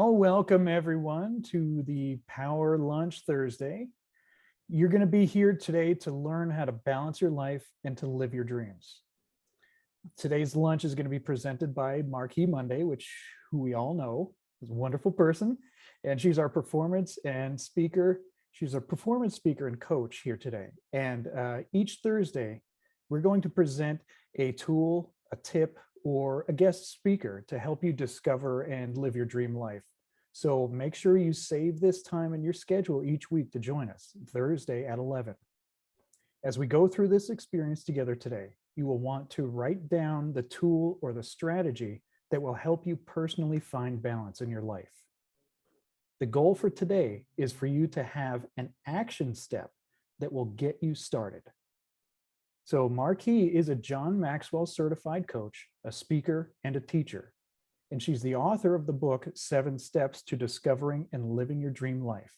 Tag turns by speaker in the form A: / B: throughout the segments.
A: Oh, welcome everyone to the Power Lunch Thursday. You're going to be here today to learn how to balance your life and to live your dreams. Today's lunch is going to be presented by MarQue Munday, who we all know is a wonderful person, and she's our performance and speaker. She's a performance speaker and coach here today. And each Thursday, we're going to present a tool, a tip, or a guest speaker to help you discover and live your dream life. So make sure you save this time in your schedule each week to join us Thursday at 11. As we go through this experience together today, you will want to write down the tool or the strategy that will help you personally find balance in your life. The goal for today is for you to have an action step that will get you started. So MarQue is a John Maxwell certified coach, a speaker, and a teacher. And she's the author of the book, 7 Steps to Discovering and Living Your Dream Life.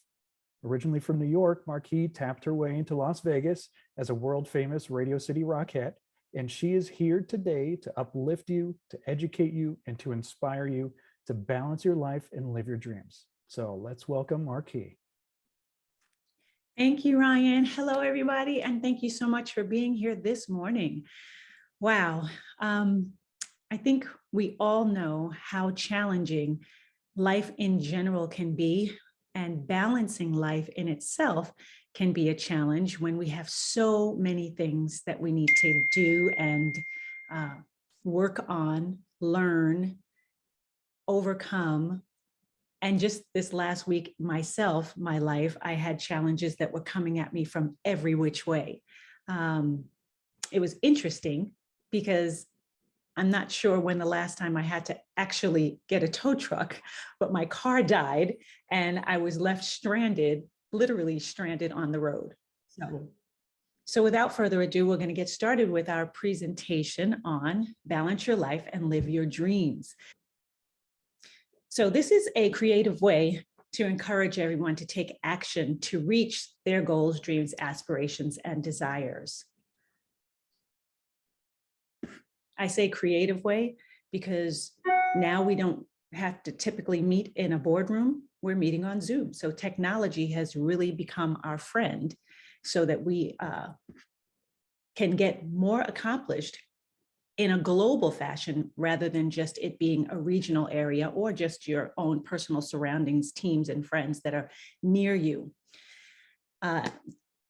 A: Originally from New York, MarQue tapped her way into Las Vegas as a world-famous Radio City Rockette, and she is here today to uplift you, to educate you, and to inspire you to balance your life and live your dreams. So let's welcome MarQue.
B: Thank you, Ryan. Hello, everybody, and thank you so much for being here this morning. Wow. I think we all know how challenging life in general can be, and balancing life in itself can be a challenge when we have so many things that we need to do and work on, learn, overcome. And just this last week, my life, I had challenges that were coming at me from every which way. It was interesting because I'm not sure when the last time I had to actually get a tow truck, but my car died and I was left stranded, literally stranded on the road. So without further ado, we're going to get started with our presentation on balance your life and live your dreams. So this is a creative way to encourage everyone to take action to reach their goals, dreams, aspirations, and desires. I say creative way because now we don't have to typically meet in a boardroom. We're meeting on Zoom. So technology has really become our friend so that we can get more accomplished in a global fashion rather than just it being a regional area or just your own personal surroundings, teams, and friends that are near you.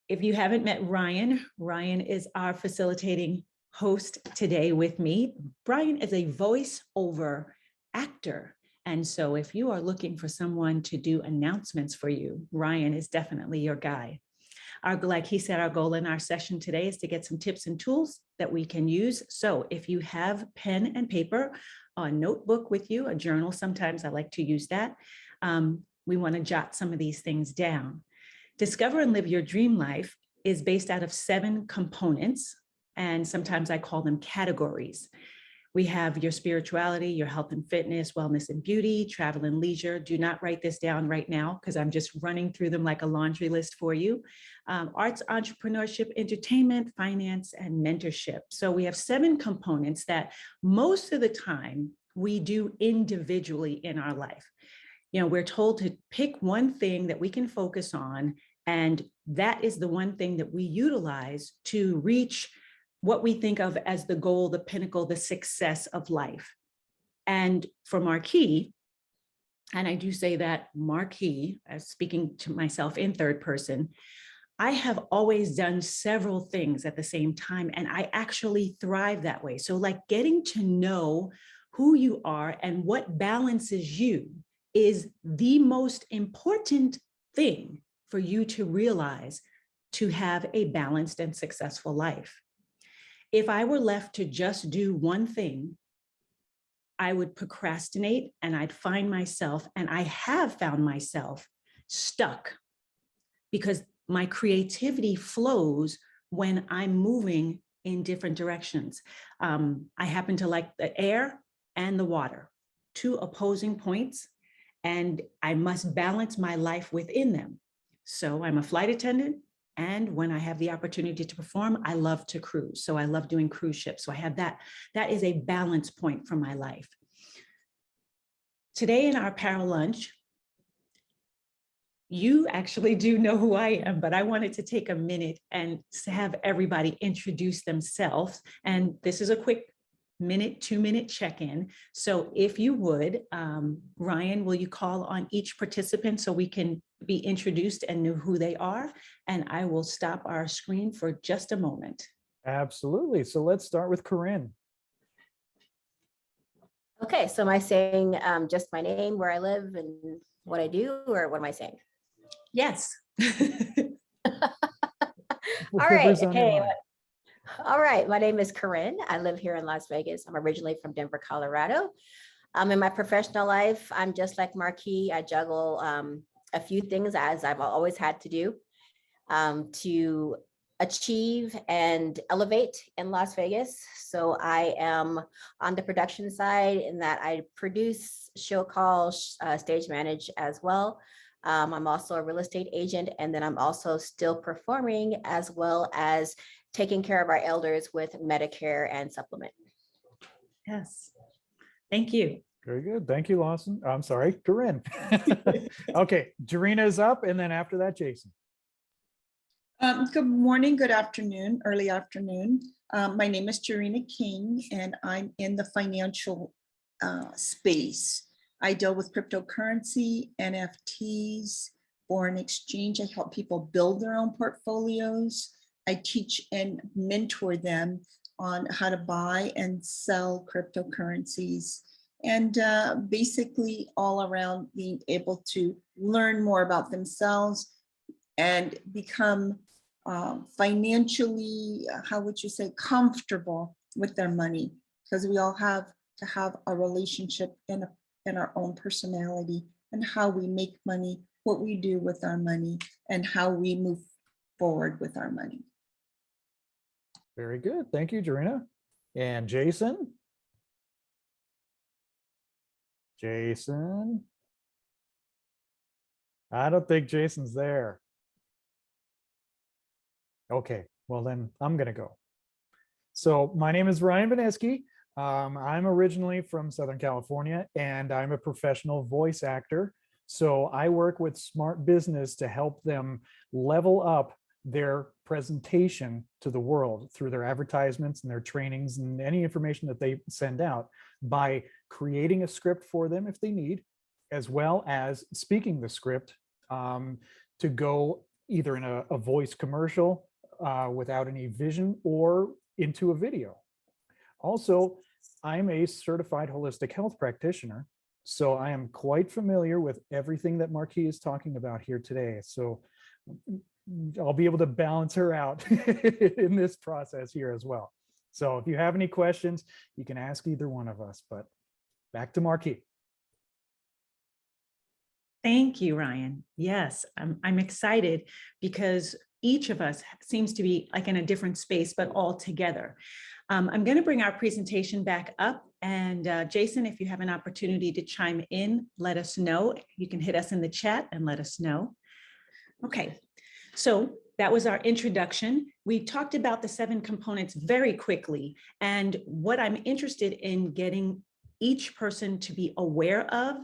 B: If you haven't met Ryan, Ryan is our facilitating host today with me. Brian is a voice-over actor. And so if you are looking for someone to do announcements for you, Ryan is definitely your guy. Like he said, our goal in our session today is to get some tips and tools that we can use. So if you have pen and paper, a notebook with you, a journal, sometimes I like to use that. We want to jot some of these things down. Discover and Live Your Dream Life is based out of 7 components, and sometimes I call them categories. We have your spirituality, your health and fitness, wellness and beauty, travel and leisure. Do not write this down right now because I'm just running through them like a laundry list for you. Arts, entrepreneurship, entertainment, finance, and mentorship. So we have 7 components that most of the time we do individually in our life. You know, we're told to pick one thing that we can focus on, and that is the one thing that we utilize to reach what we think of as the goal, the pinnacle, the success of life. And for MarQue, and I do say that MarQue, as speaking to myself in third person, I have always done several things at the same time, and I actually thrive that way. So like getting to know who you are and what balances you is the most important thing for you to realize to have a balanced and successful life. If I were left to just do one thing, I would procrastinate and I'd find myself, and I have found myself stuck because my creativity flows when I'm moving in different directions. I happen to like the air and the water, 2 opposing points, and I must balance my life within them. So I'm a flight attendant. And when I have the opportunity to perform, I love to cruise. So I love doing cruise ships. So I have that. That is a balance point for my life. Today in our Power Lunch, you actually do know who I am, but I wanted to take a minute and have everybody introduce themselves. And this is a quick minute, 2-minute check-in. So if you would, Ryan, will you call on each participant so we can be introduced and know who they are? And I will stop our screen for just a moment.
A: Absolutely. So let's start with Corinne.
C: Okay, so am I saying just my name, where I live, and what I do, or what am I saying?
B: Yes.
C: All right.
A: Whatever's on your
C: Hey,
A: mind.
C: all right. My name is Corinne. I live here in Las Vegas. I'm originally from Denver, Colorado. In my professional life, I'm just like MarQue. I juggle a few things, as I've always had to do, to achieve and elevate in Las Vegas. So I am on the production side in that I produce, show call, stage manage as well. I'm also a real estate agent, and then I'm also still performing as well as taking care of our elders with Medicare and supplement.
B: Yes. Thank you.
A: Very good. Thank you, Lawson. I'm sorry, Corinne. Okay, Jarena is up, and then after that, Jason.
D: Good morning, good afternoon, early afternoon. My name is Jarena King, and I'm in the financial space. I deal with cryptocurrency, NFTs, foreign exchange. I help people build their own portfolios. I teach and mentor them on how to buy and sell cryptocurrencies, and basically all around being able to learn more about themselves and become financially, how would you say, comfortable with their money, because we all have to have a relationship in our own personality and how we make money, what we do with our money, and how we move forward with our money.
A: Very good. Thank you, Jarena. And Jason? Jason? I don't think Jason's there. Okay, well then I'm gonna go. So my name is Ryan Vaneski. I'm originally from Southern California, and I'm a professional voice actor. So I work with smart business to help them level up their presentation to the world through their advertisements and their trainings and any information that they send out by creating a script for them if they need, as well as speaking the script to go either in a voice commercial without any vision or into a video. Also, I'm a certified holistic health practitioner, so I am quite familiar with everything that MarQue is talking about here today. So I'll be able to balance her out in this process here as well. So if you have any questions, you can ask either one of us, but back to MarQue.
B: Thank you, Ryan. Yes, I'm excited because each of us seems to be like in a different space, but all together. I'm going to bring our presentation back up, and Jason, if you have an opportunity to chime in, let us know. You can hit us in the chat and let us know. Okay, so that was our introduction. We talked about the 7 components very quickly, and what I'm interested in getting each person to be aware of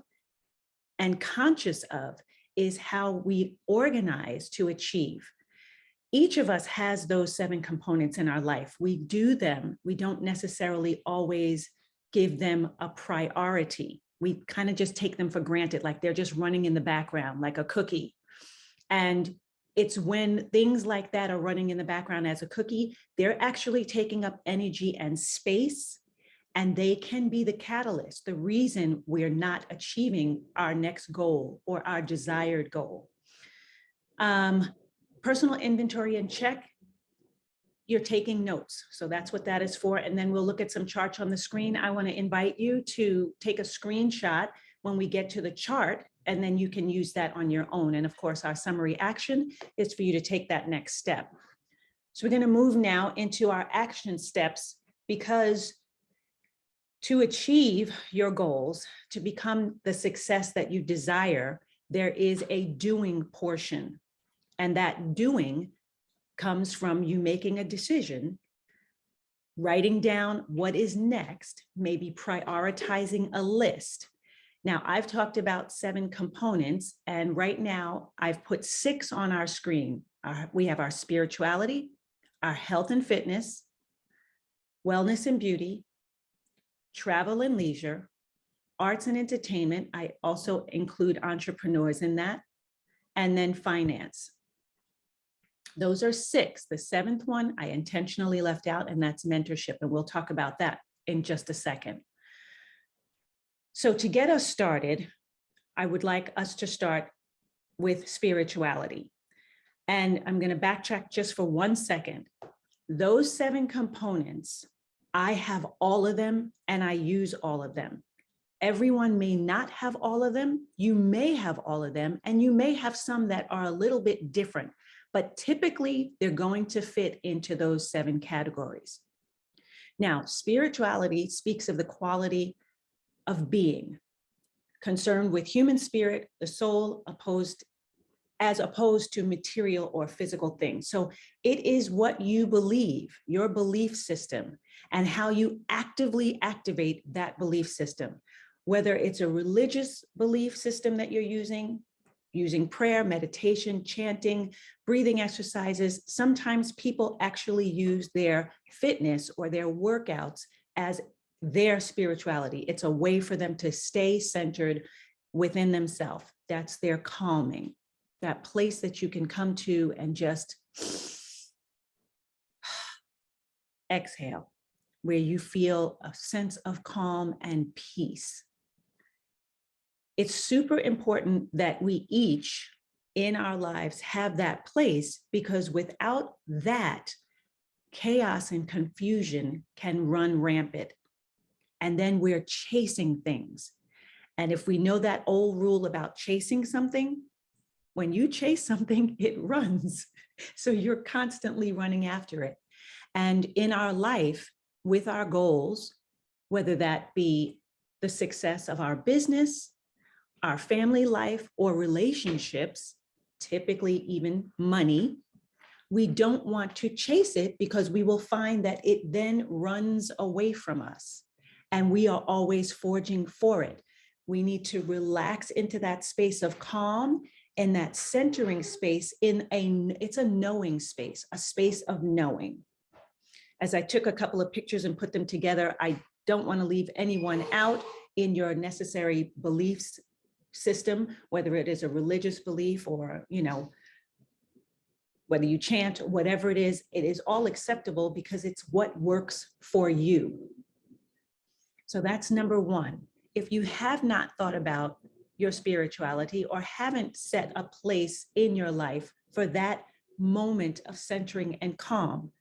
B: and conscious of is how we organize to achieve. Each of us has those 7 components in our life. We do them. We don't necessarily always give them a priority. We kind of just take them for granted, like they're just running in the background, like a cookie. And it's when things like that are running in the background as a cookie, they're actually taking up energy and space, and they can be the catalyst, the reason we're not achieving our next goal or our desired goal. Personal inventory and check, you're taking notes. So that's what that is for. And then we'll look at some charts on the screen. I want to invite you to take a screenshot when we get to the chart, and then you can use that on your own. And of course, our summary action is for you to take that next step. So we're going to move now into our action steps, because to achieve your goals, to become the success that you desire, there is a doing portion. And that doing comes from you making a decision, writing down what is next, maybe prioritizing a list, Now, I've talked about 7 components, and right now I've put 6 on our screen. We have our spirituality, our health and fitness, wellness and beauty, travel and leisure, arts and entertainment. I also include entrepreneurs in that, and then finance. Those are 6. The 7th one I intentionally left out, and that's mentorship. And we'll talk about that in just a second. So to get us started, I would like us to start with spirituality. And I'm going to backtrack just for 1 second. Those 7 components, I have all of them and I use all of them. Everyone may not have all of them. You may have all of them, and you may have some that are a little bit different, but typically they're going to fit into those 7 categories. Now, spirituality speaks of the quality of being, concerned with human spirit, the soul, as opposed to material or physical things. So it is what you believe, your belief system, and how you actively activate that belief system. Whether it's a religious belief system that you're using prayer, meditation, chanting, breathing exercises. Sometimes people actually use their fitness or their workouts as their spirituality. It's a way for them to stay centered within themselves. That's their calming, that place that you can come to and just exhale, where you feel a sense of calm and peace. It's super important that we each in our lives have that place, because without that, chaos and confusion can run rampant. And then we're chasing things. And if we know that old rule about chasing something, when you chase something, it runs. So you're constantly running after it. And in our life, with our goals, whether that be the success of our business, our family life, or relationships, typically even money, we don't want to chase it, because we will find that it then runs away from us. And we are always forging for it. We need to relax into that space of calm and that centering space it's a knowing space, a space of knowing. As I took a couple of pictures and put them together, I don't want to leave anyone out in your necessary beliefs system, whether it is a religious belief or, whether you chant, whatever it is all acceptable, because it's what works for you. So that's number 1. If you have not thought about your spirituality or haven't set a place in your life for that moment of centering and calm,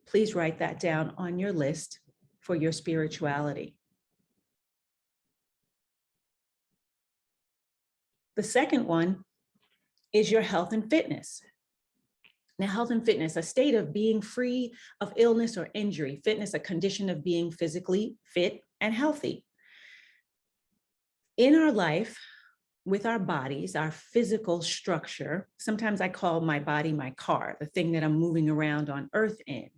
B: please write that down on your list for your spirituality. The second one is your health and fitness. Now, health and fitness, a state of being free of illness or injury. Fitness, a condition of being physically fit and healthy. In our life, with our bodies, our physical structure, sometimes I call my body my car, the thing that I'm moving around on earth in.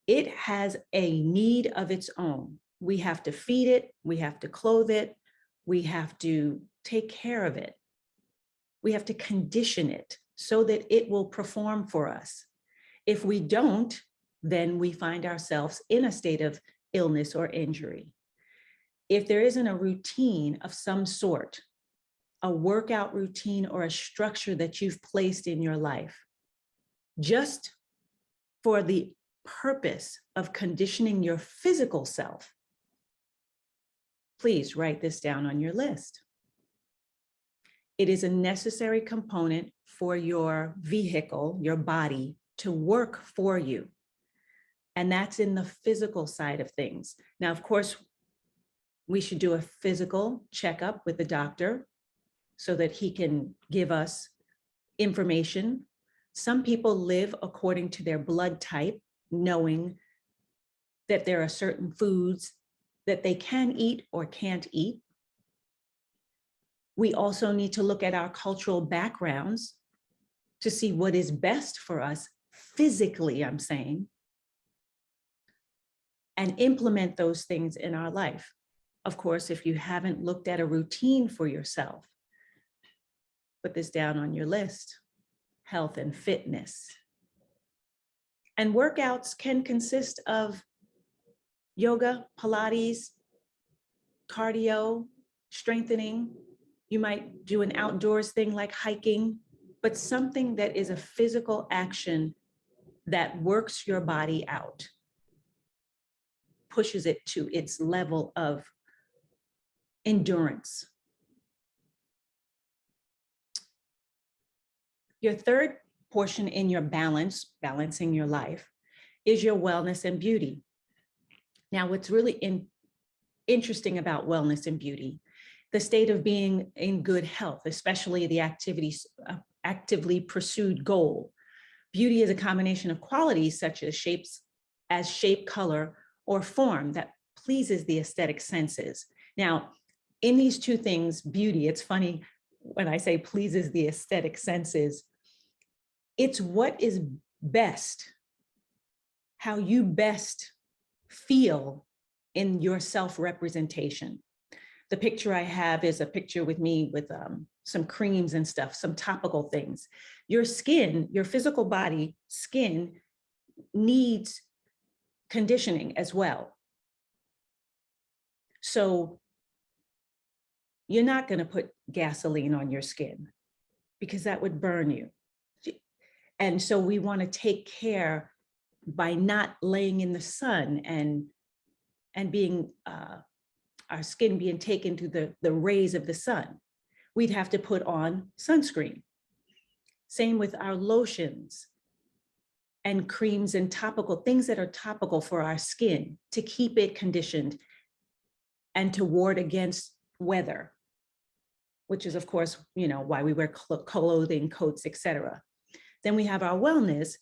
B: It has a need of its own. We have to feed it, we have to clothe it, we have to take care of it. We have to condition it so that it will perform for us. If we don't, then we find ourselves in a state of illness or injury. If there isn't a routine of some sort, a workout routine or a structure that you've placed in your life, just for the purpose of conditioning your physical self, please write this down on your list. It is a necessary component for your vehicle, your body, to work for you. And that's in the physical side of things. Now, of course, we should do a physical checkup with the doctor so that he can give us information. Some people live according to their blood type, knowing that there are certain foods that they can eat or can't eat. We also need to look at our cultural backgrounds to see what is best for us physically, I'm saying, and implement those things in our life. of course, if you haven't looked at a routine for yourself, put this down on your list: health and fitness. And workouts can consist of yoga, Pilates, cardio, strengthening. You might do an outdoors thing like hiking, but something that is a physical action that works your body out, pushes it to its level of endurance. Your third portion in your balancing your life, is your wellness and beauty. Now, what's really interesting about wellness and beauty, the state of being in good health, especially the actively pursued goal. Beauty is a combination of qualities such as shape, color, or form that pleases the aesthetic senses. Now, in these two things, beauty, it's funny when I say pleases the aesthetic senses, it's what is best, how you best feel in your self-representation. The picture I have is a picture with me with some creams and stuff, some topical things. Your skin, your physical body, skin needs conditioning as well. So you're not going to put gasoline on your skin because that would burn you. And so we want to take care by not laying in the sun and being our skin being taken to the rays of the sun. We'd have to put on sunscreen. Same with our lotions and creams and topical things that are topical for our skin to keep it conditioned and to ward against weather, which is of course, why we wear clothing, coats, etc. Then we have our wellness,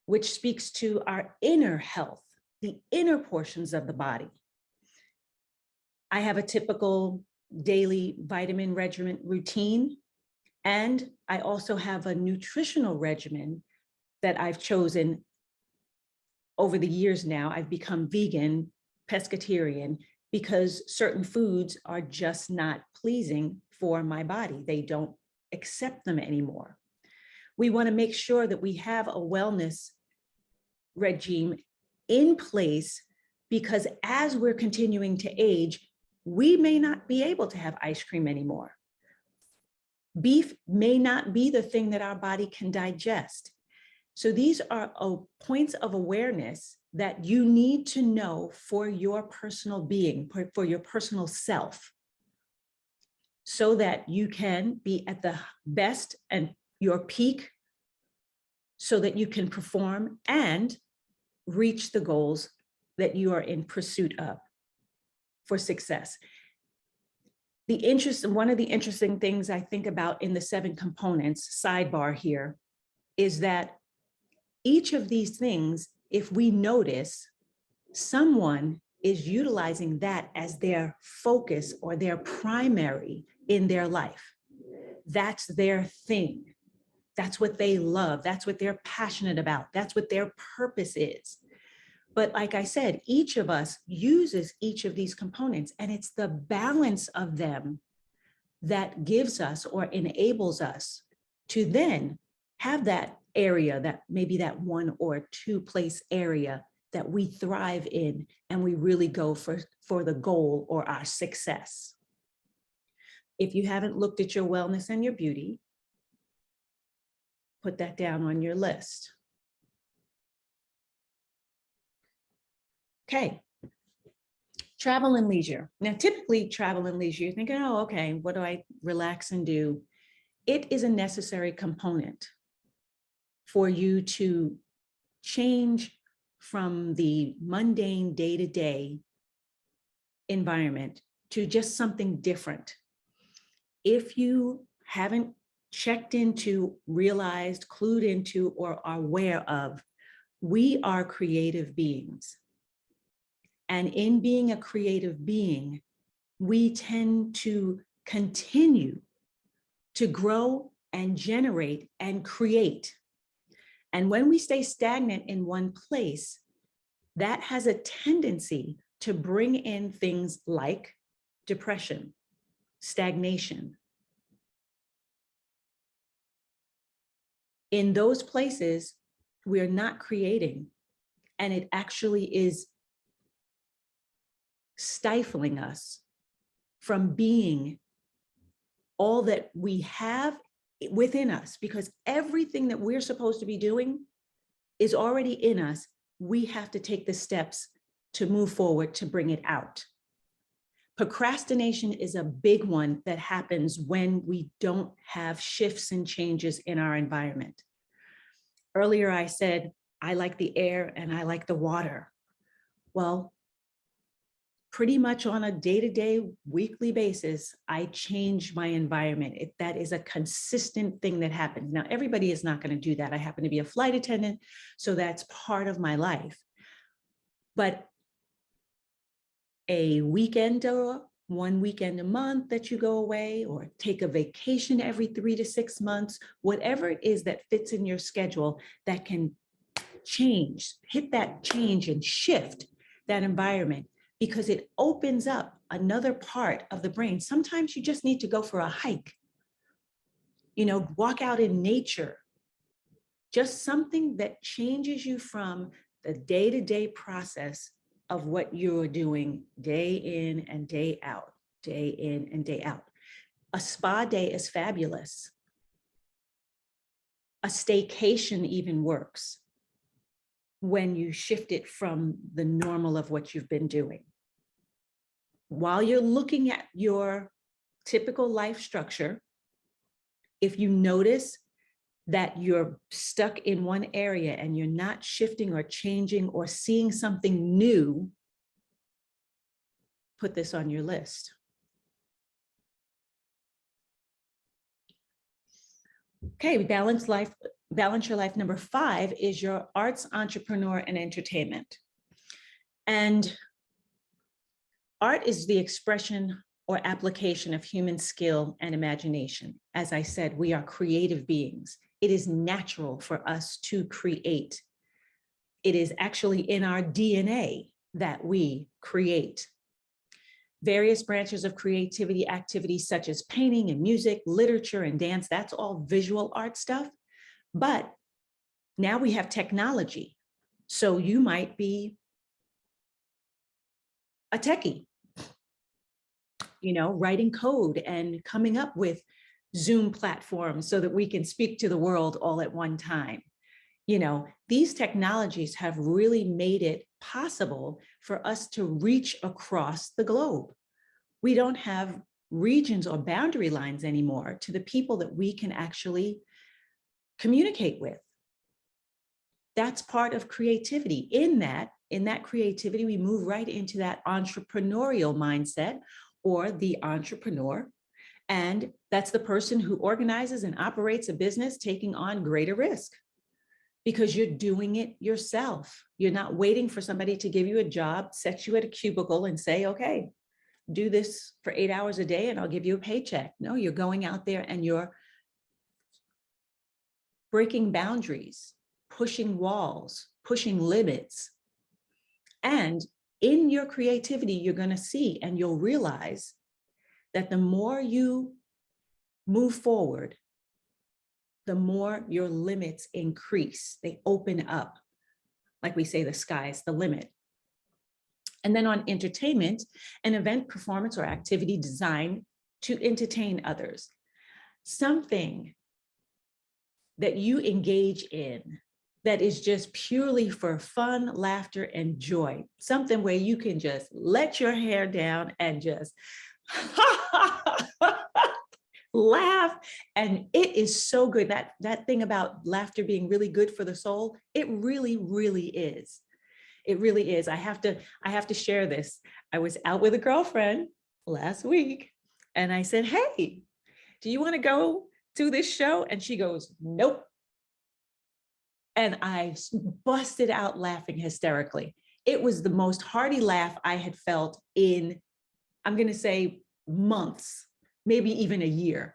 B: which speaks to our inner health, the inner portions of the body. I have a typical daily vitamin regimen routine, and I also have a nutritional regimen that I've chosen over the years now. I've become vegan, pescatarian, because certain foods are just not pleasing for my body. They don't accept them anymore. We want to make sure that we have a wellness regime in place because as we're continuing to age, we may not be able to have ice cream anymore. Beef may not be the thing that our body can digest. So these are points of awareness that you need to know for your personal being, for your personal self, so that you can be at the best and your peak, so that you can perform and reach the goals that you are in pursuit of for success. One of the interesting things I think about in the 7 components, sidebar here, is that each of these things, if we notice, someone is utilizing that as their focus or their primary in their life. That's their thing. That's what they love. That's what they're passionate about. That's what their purpose is. But like I said, each of us uses each of these components, and it's the balance of them that gives us or enables us to then have that area, that maybe that 1 or 2 place area that we thrive in, and we really go for the goal or our success. If you haven't looked at your wellness and your beauty, put that down on your list. Okay. Travel and leisure. Now, typically travel and leisure, you're thinking, oh, okay, what do I relax and do? It is a necessary component for you to change from the mundane day-to-day environment to just something different. If you haven't checked into, realized, clued into, or are aware of, we are creative beings. And in being a creative being, we tend to continue to grow and generate and create. And when we stay stagnant in one place, that has a tendency to bring in things like depression, stagnation. In those places, we are not creating, and it actually is stifling us from being all that we have within us, because everything that we're supposed to be doing is already in us. We have to take the steps to move forward to bring it out. Procrastination is a big one that happens when we don't have shifts and changes in our environment. Earlier, I said, I like the air and I like the water. Well, pretty much on a day-to-day, weekly basis, I change my environment. That is a consistent thing that happens. Now, everybody is not going to do that. I happen to be a flight attendant, so that's part of my life. But a weekend or 1 weekend a month that you go away, or take a vacation every 3 to 6 months, whatever it is that fits in your schedule that can change, hit that change and shift that environment, because it opens up another part of the brain. Sometimes you just need to go for a hike, walk out in nature, just something that changes you from the day-to-day process of what you're doing day in and day out, day in and day out. A spa day is fabulous. A staycation even works when you shift it from the normal of what you've been doing. While you're looking at your typical life structure, if you notice that you're stuck in one area and you're not shifting or changing or seeing something new, put this on your list. Okay, balance your life. Number 5 is your arts, entrepreneur, and entertainment. And art is the expression or application of human skill and imagination. As I said, we are creative beings. It is natural for us to create. It is actually in our DNA that we create. Various branches of creativity activities such as painting and music, literature and dance, that's all visual art stuff. But now we have technology. So you might be a techie, writing code and coming up with Zoom platforms so that we can speak to the world all at one time. These technologies have really made it possible for us to reach across the globe. We don't have regions or boundary lines anymore to the people that we can actually communicate with. That's part of creativity. In that creativity, we move right into that entrepreneurial mindset, or the entrepreneur. And that's the person who organizes and operates a business taking on greater risk, because you're doing it yourself. You're not waiting for somebody to give you a job, set you at a cubicle and say, okay, do this for 8 hours a day and I'll give you a paycheck. No, you're going out there and you're breaking boundaries, pushing walls, pushing limits. And in your creativity, you're going to see and you'll realize that the more you move forward, the more your limits increase. They open up. Like we say, the sky's the limit. And then on entertainment, an event, performance, or activity designed to entertain others. Something that you engage in that is just purely for fun, laughter, and joy. Something where you can just let your hair down and just laugh. And it is so good. That thing about laughter being really good for the soul, it really, really is. It really is. I have to share this. I was out with a girlfriend last week and I said, hey, do you want to go to this show? And she goes, nope. And I busted out laughing hysterically. It was the most hearty laugh I had felt in, I'm going to say, months, maybe even a year.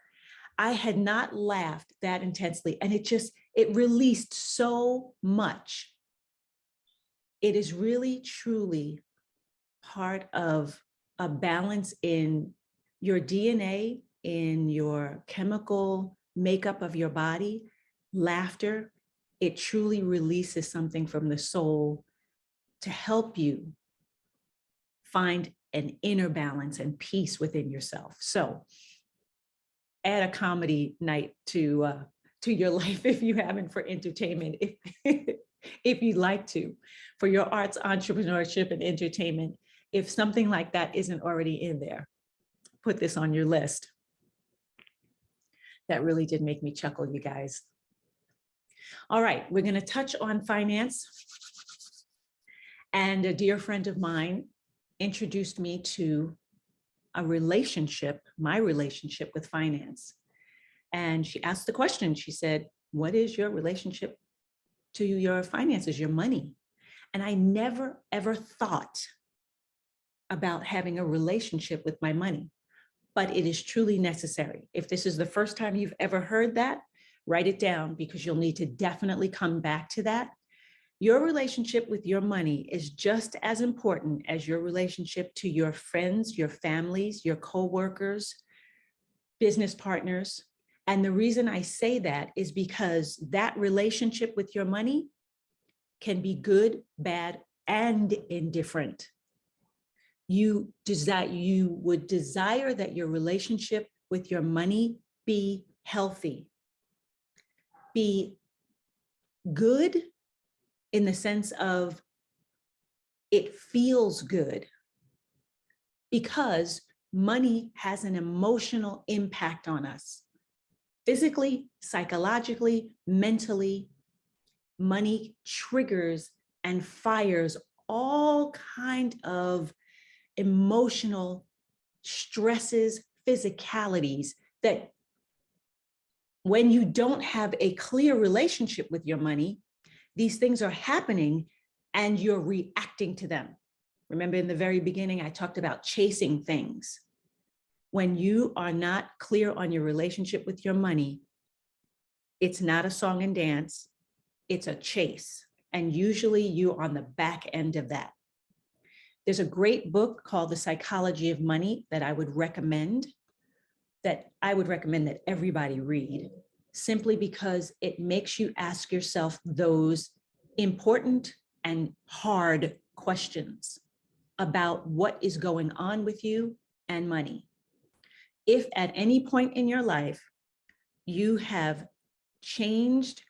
B: I had not laughed that intensely, and it released so much. It is really, truly part of a balance in your DNA, in your chemical makeup of your body, laughter, it truly releases something from the soul to help you find an inner balance and peace within yourself. So add a comedy night to your life if you haven't, for entertainment, if you'd like to, for your arts, entrepreneurship, and entertainment. If something like that isn't already in there, put this on your list. That really did make me chuckle, you guys. All right, we're going to touch on finance. And a dear friend of mine introduced me to a relationship, my relationship with finance. And she asked the question, she said, what is your relationship to your finances, your money? And I never, ever thought about having a relationship with my money, but it is truly necessary. If this is the first time you've ever heard that, write it down, because you'll need to definitely come back to that. Your relationship with your money is just as important as your relationship to your friends, your families, your coworkers, business partners. And the reason I say that is because that relationship with your money can be good, bad, and indifferent. You would desire that your relationship with your money be healthy, be good in the sense of it feels good, because money has an emotional impact on us. Physically, psychologically, mentally, money triggers and fires all kind of emotional stresses, physicalities that when you don't have a clear relationship with your money, these things are happening and you're reacting to them. Remember in the very beginning, I talked about chasing things. When you are not clear on your relationship with your money, it's not a song and dance, it's a chase. And usually you're on the back end of that. There's a great book called The Psychology of Money that I would recommend that everybody read, simply because it makes you ask yourself those important and hard questions about what is going on with you and money. If at any point in your life you have changed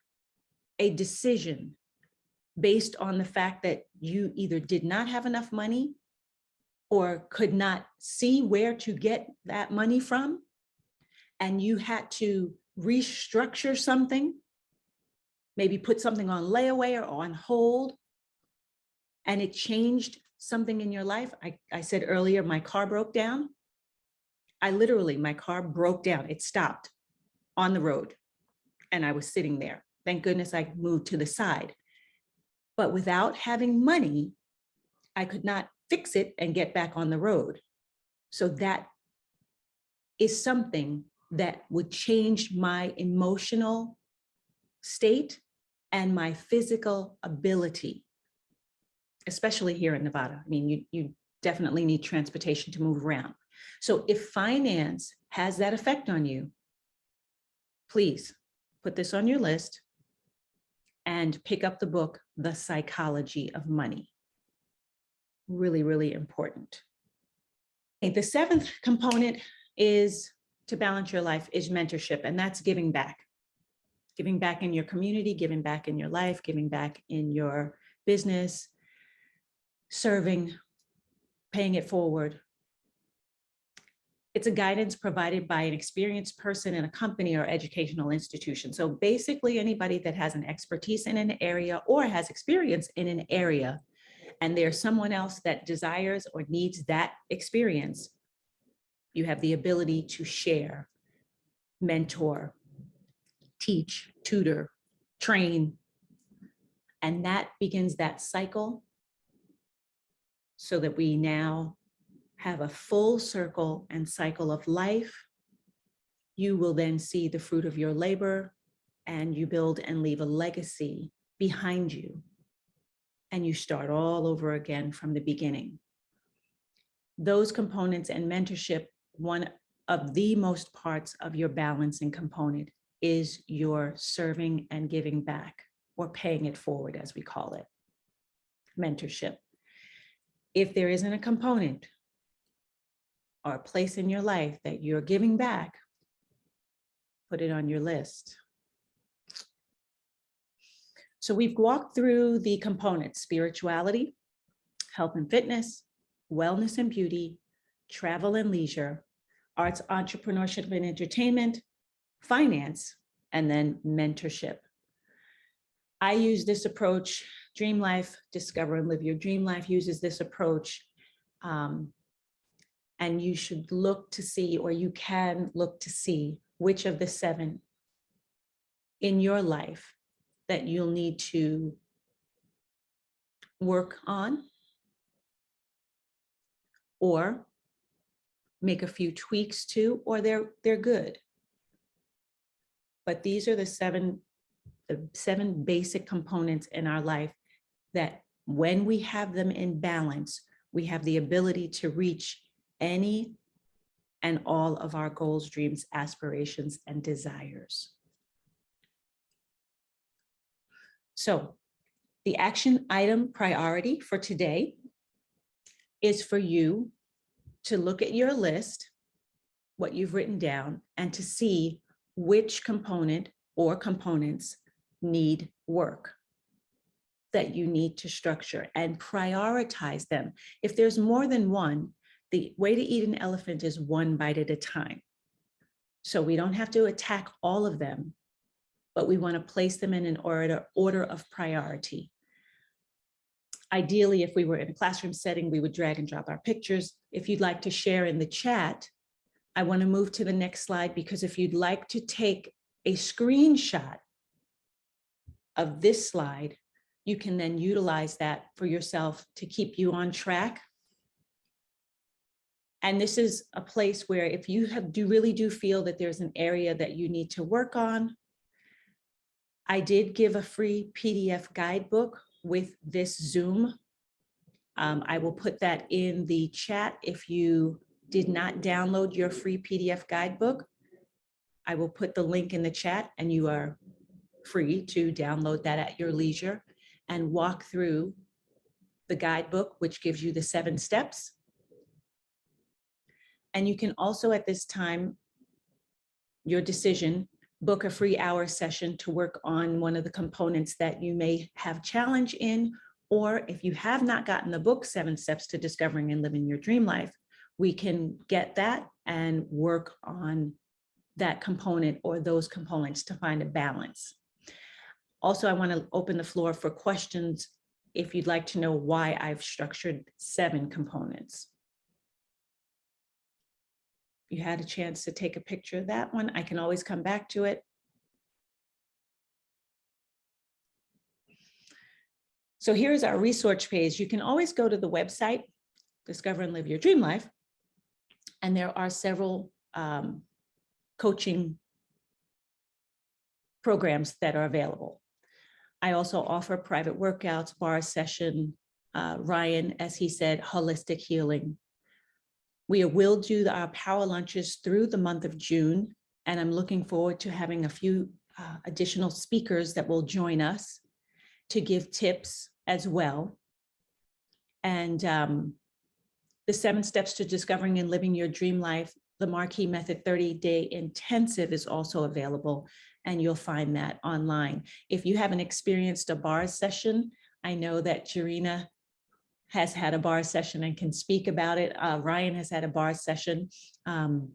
B: a decision based on the fact that you either did not have enough money or could not see where to get that money from, and you had to restructure something, maybe put something on layaway or on hold, and it changed something in your life. I said earlier, my car broke down. My car broke down. It stopped on the road and I was sitting there. Thank goodness I moved to the side. But without having money, I could not fix it and get back on the road. So that is something that would change my emotional state and my physical ability, especially here in Nevada. I mean, you definitely need transportation to move around. So if finance has that effect on you, please put this on your list and pick up the book, The Psychology of Money. Really, really important. Okay, the seventh component is to balance your life is mentorship, and that's giving back. Giving back in your community, giving back in your life, giving back in your business, serving, paying it forward. It's a guidance provided by an experienced person in a company or educational institution. So basically anybody that has an expertise in an area or has experience in an area, and there's someone else that desires or needs that experience, you have the ability to share, mentor, teach, tutor, train, and that begins that cycle so that we now have a full circle and cycle of life. You will then see the fruit of your labor and you build and leave a legacy behind you. And you start all over again from the beginning. those components and mentorship, one of the most parts of your balancing component is your serving and giving back, or paying it forward, as we call it, mentorship. If there isn't a component or a place in your life that you're giving back, put it on your list. So we've walked through the components: spirituality, health and fitness, wellness and beauty, travel and leisure, arts, entrepreneurship and entertainment, finance, and then mentorship. I use this approach. Dream Life, Discover and Live Your Dream Life uses this approach. And you should look to see, or you can look to see, which of the 7 in your life that you'll need to work on or make a few tweaks to, or they're good. But these are the seven basic components in our life that when we have them in balance, we have the ability to reach any and all of our goals, dreams, aspirations, and desires. So the action item priority for today is for you to look at your list, what you've written down, and to see which component or components need work that you need to structure, and prioritize them. If there's more than one, the way to eat an elephant is one bite at a time. So we don't have to attack all of them, but we want to place them in an order of priority. Ideally, if we were in a classroom setting, we would drag and drop our pictures. If you'd like to share in the chat, I want to move to the next slide, because if you'd like to take a screenshot of this slide, you can then utilize that for yourself to keep you on track. And this is a place where if you really do feel that there's an area that you need to work on, I did give a free PDF guidebook with this Zoom. I will put that in the chat. If you did not download your free PDF guidebook, I will put the link in the chat, and you are free to download that at your leisure and walk through the guidebook, which gives you the 7 steps. And you can also, at this time, your decision, book a free hour session to work on one of the components that you may have challenge in, or if you have not gotten the book, 7 Steps to Discovering and Living Your Dream Life, we can get that and work on that component or those components to find a balance. Also, I want to open the floor for questions if you'd like to know why I've structured 7 components. You had a chance to take a picture of that one. I can always come back to it. So here's our resource page. You can always go to the website, Discover and Live Your Dream Life, and there are several coaching programs that are available. I also offer private workouts, bar session, Ryan, as he said, holistic healing. We will do our power lunches through the month of June, and I'm looking forward to having a few additional speakers that will join us to give tips as well. And the 7 Steps to Discovering and Living Your Dream Life, the MarQue Method 30-day intensive is also available, and you'll find that online. If you haven't experienced a bar session, I know that Jarina has had a bar session and can speak about it. Ryan has had a bar session. I'm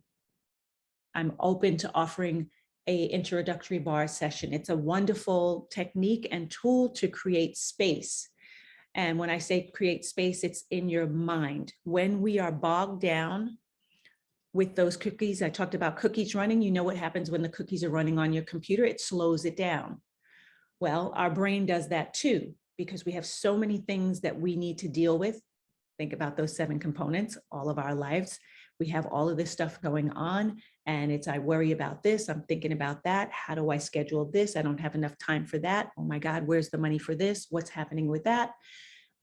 B: open to offering an introductory bar session. It's a wonderful technique and tool to create space. And when I say create space, it's in your mind. When we are bogged down with those cookies, I talked about cookies running. You know what happens when the cookies are running on your computer? It slows it down. Well, our brain does that too, because we have so many things that we need to deal with. Think about those 7 components, all of our lives. We have all of this stuff going on, and it's, I worry about this, I'm thinking about that. How do I schedule this? I don't have enough time for that. Oh my God, where's the money for this? What's happening with that?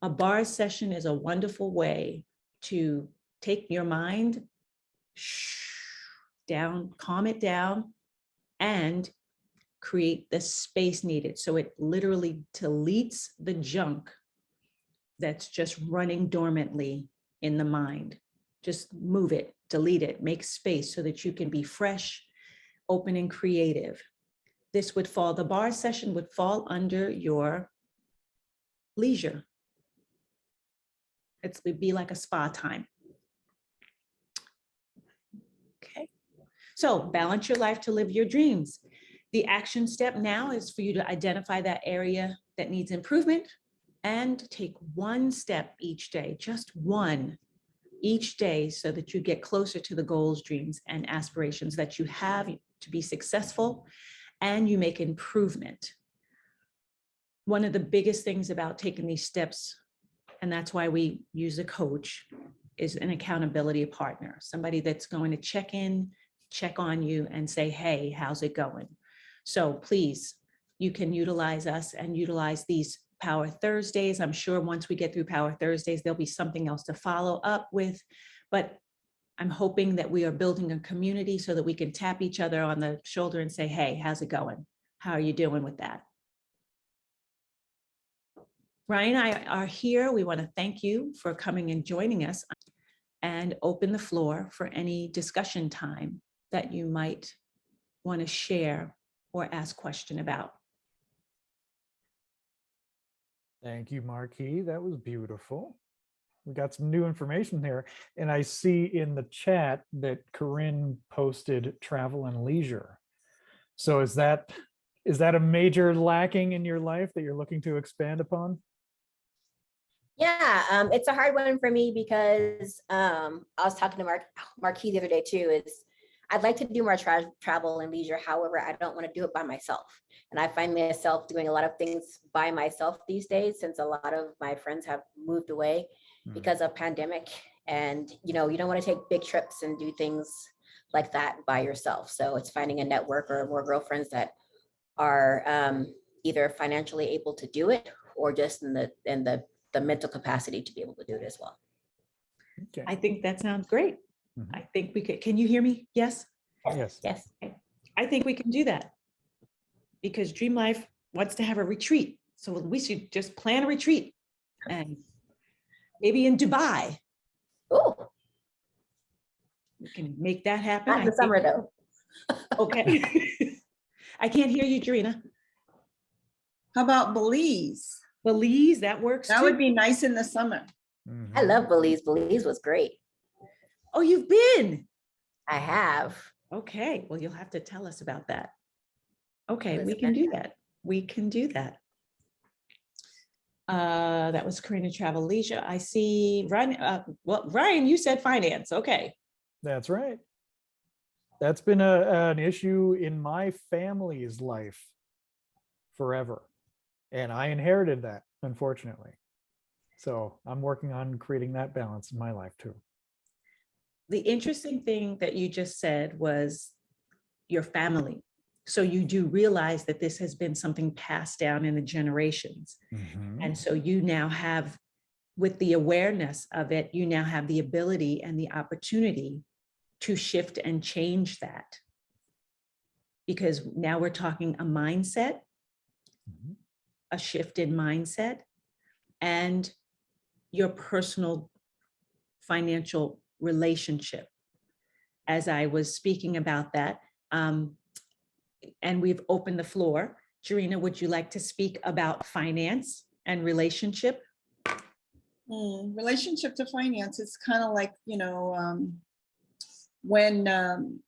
B: A bar session is a wonderful way to take your mind down, calm it down, and create the space needed. So it literally deletes the junk that's just running dormantly in the mind. Just move it, delete it, make space so that you can be fresh, open, and creative. This would fall, the bar session would fall under your leisure. It would be like a spa time. Okay. So balance your life to live your dreams. The action step now is for you to identify that area that needs improvement and take one step each day, just one each day, so that you get closer to the goals, dreams, and aspirations that you have to be successful, and you make improvement. One of the biggest things about taking these steps, and that's why we use a coach, is an accountability partner, somebody that's going to check in, check on you, and say, hey, how's it going? So please, you can utilize us and utilize these Power Thursdays. I'm sure once we get through Power Thursdays, there'll be something else to follow up with, but I'm hoping that we are building a community so that we can tap each other on the shoulder and say, hey, how's it going? How are you doing with that? Ryan and I are here. We want to thank you for coming and joining us and open the floor for any discussion time that you might want to share or ask question about.
A: Thank you, MarQue. That was beautiful. We got some new information there. And I see in the chat that Corinne posted travel and leisure. So is that a major lacking in your life that you're looking to expand upon?
C: Yeah, it's a hard one for me because I was talking to MarQue the other day too, is I'd like to do more travel and leisure. However, I don't want to do it by myself. And I find myself doing a lot of things by myself these days, since a lot of my friends have moved away because of pandemic. And, you know, you don't want to take big trips and do things like that by yourself. So it's finding a network or more girlfriends that are either financially able to do it or just in the mental capacity to be able to do it as well.
A: Okay.
B: I think that sounds great. I think we could, can you hear me? Yes?
A: Yes.
C: Yes.
B: I think we can do that because Dream Life wants to have a retreat. So we should just plan a retreat and maybe in Dubai.
C: Oh,
B: We can make that happen.
C: not in the summer though.
B: Okay. I can't hear you, Jarena.
D: How about Belize?
B: Belize, that works
D: That
B: too.
D: would be nice in the summer.
C: I love Belize. Belize was great.
B: Oh, you've been?
C: I have.
B: Okay, well, you'll have to tell us about that. Okay,
C: It was
B: we can do that. We can do that. That was Karina Travel Leisure. I see Ryan. Well, Ryan, you said finance. Okay.
A: That's right. That's been an issue in my family's life forever. And I inherited that, unfortunately. So I'm working on creating that balance in my life too.
B: The interesting thing that you just said was your family. So you do realize that this has been something passed down in the generations. And so you now have, with the awareness of it, you now have the ability and the opportunity to shift and change that. Because now we're talking a mindset, a shift in mindset, and your personal financial relationship. As I was speaking about that, and we've opened the floor. Jarena, would you like to speak about finance and relationship?
D: Relationship to finance, it's kind of like, you know, when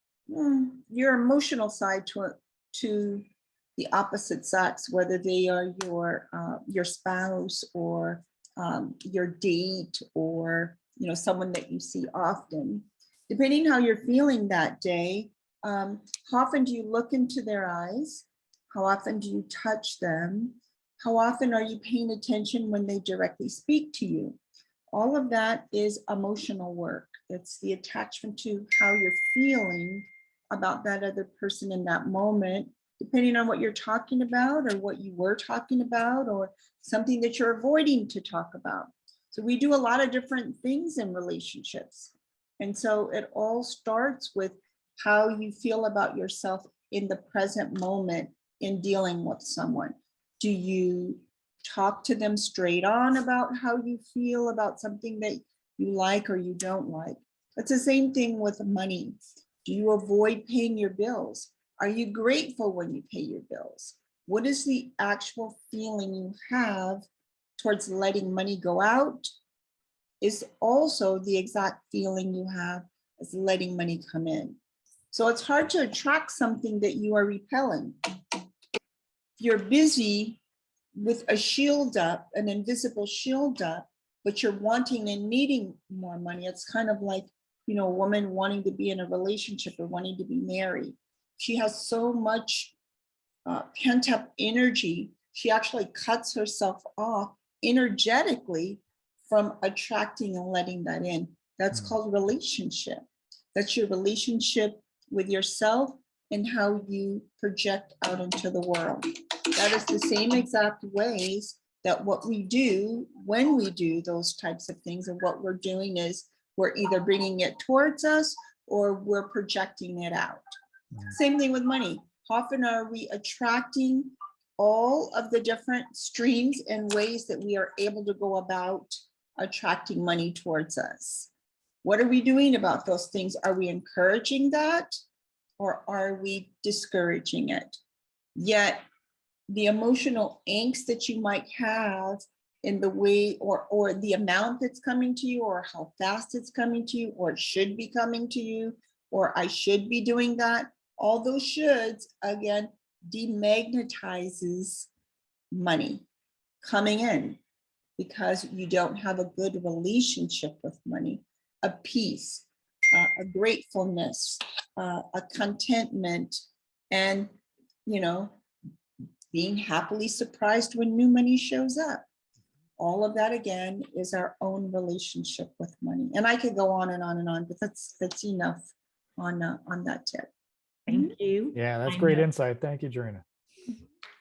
D: your emotional side to the opposite sex, whether they are your spouse or your date or, you know, someone that you see often, depending how you're feeling that day, how often do you look into their eyes? How often do you touch them? How often are you paying attention when they directly speak to you? All of that is emotional work. It's the attachment to how you're feeling about that other person in that moment, depending on what you're talking about or what you were talking about or something that you're avoiding to talk about. So we do a lot of different things in relationships. And so it all starts with how you feel about yourself in the present moment in dealing with someone. Do you talk to them straight on about how you feel about something that you like or you don't like? It's the same thing with money. Do you avoid paying your bills? Are you grateful when you pay your bills? What is the actual feeling you have towards letting money go out? Is also the exact feeling you have as letting money come in. So it's hard to attract something that you are repelling. If you're busy with a shield up, an invisible shield up, but you're wanting and needing more money, it's kind of like, you know, a woman wanting to be in a relationship or wanting to be married. She has so much pent up energy. She actually cuts herself off energetically from attracting and letting that in. That's called relationship. That's your relationship with yourself and how you project out into the world. That is the same exact ways that what we do when we do those types of things, and what we're doing is we're either bringing it towards us or we're projecting it out. Same thing with money. How often are we attracting all of the different streams and ways that we are able to go about attracting money towards us? What are we doing about those things? Are we encouraging that, or are we discouraging it? Yet the emotional angst that you might have in the way or the amount that's coming to you, or how fast it's coming to you, or it should be coming to you, or I should be doing that, all those shoulds, again, demagnetizes money coming in, because you don't have a good relationship with money, a peace, a gratefulness, a contentment, and, you know, being happily surprised when new money shows up. All of that, again, is our own relationship with money. And I could go on and on and on, but that's enough on that tip.
B: Thank you.
A: Yeah, that's
B: I
A: great
B: know.
A: insight. Thank you, Jarina.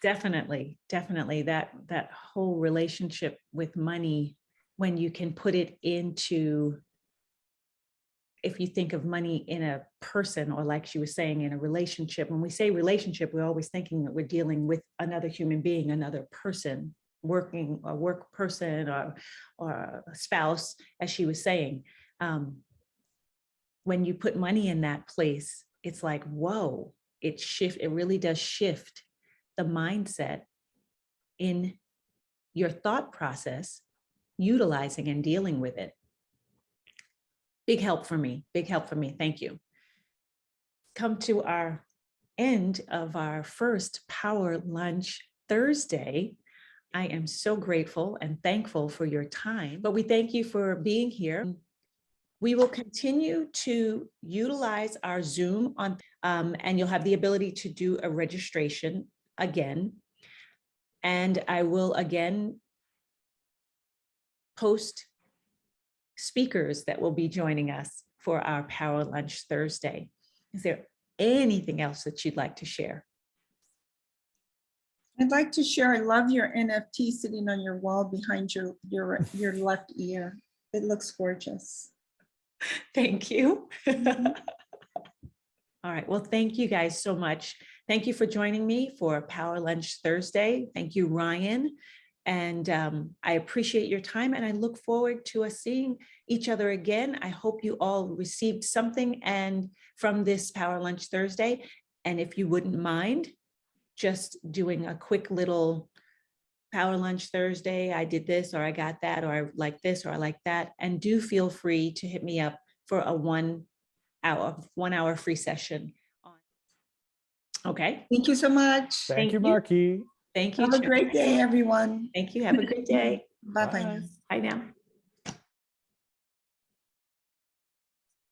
B: Definitely, definitely that whole relationship with money, when you can put it into, if you think of money in a person, or like she was saying, in a relationship. When we say relationship, we're always thinking that we're dealing with another human being, another person, working, a work person, or a spouse, as she was saying. When you put money in that place, it's like, whoa, it really does shift the mindset in your thought process, utilizing and dealing with it. Big help for me, big help for me. Thank you. Come to our end of our first Power Lunch Thursday. I am so grateful and thankful for your time, but we thank you for being here. We will continue to utilize our Zoom on, and you'll have the ability to do a registration again. And I will again post speakers that will be joining us for our Power Lunch Thursday. Is there anything else that you'd like to share?
D: I'd like to share, I love your NFT sitting on your wall behind your left ear. It looks gorgeous.
B: Thank you. All right. Well, thank you guys so much. Thank you for joining me for Power Lunch Thursday. Thank you, Ryan. And I appreciate your time, and I look forward to us seeing each other again. I hope you all received something from this Power Lunch Thursday. And if you wouldn't mind just doing a quick little Power Lunch Thursday, I did this, or I got that, or I like this, or I like that. And do feel free to hit me up for a 1 hour free session. Okay.
D: Thank you so much.
A: Thank you, MarQue.
B: Thank you.
D: Have a great day, everyone.
B: Thank you. Have a good day.
D: Bye-bye.
A: Bye.
B: Bye now.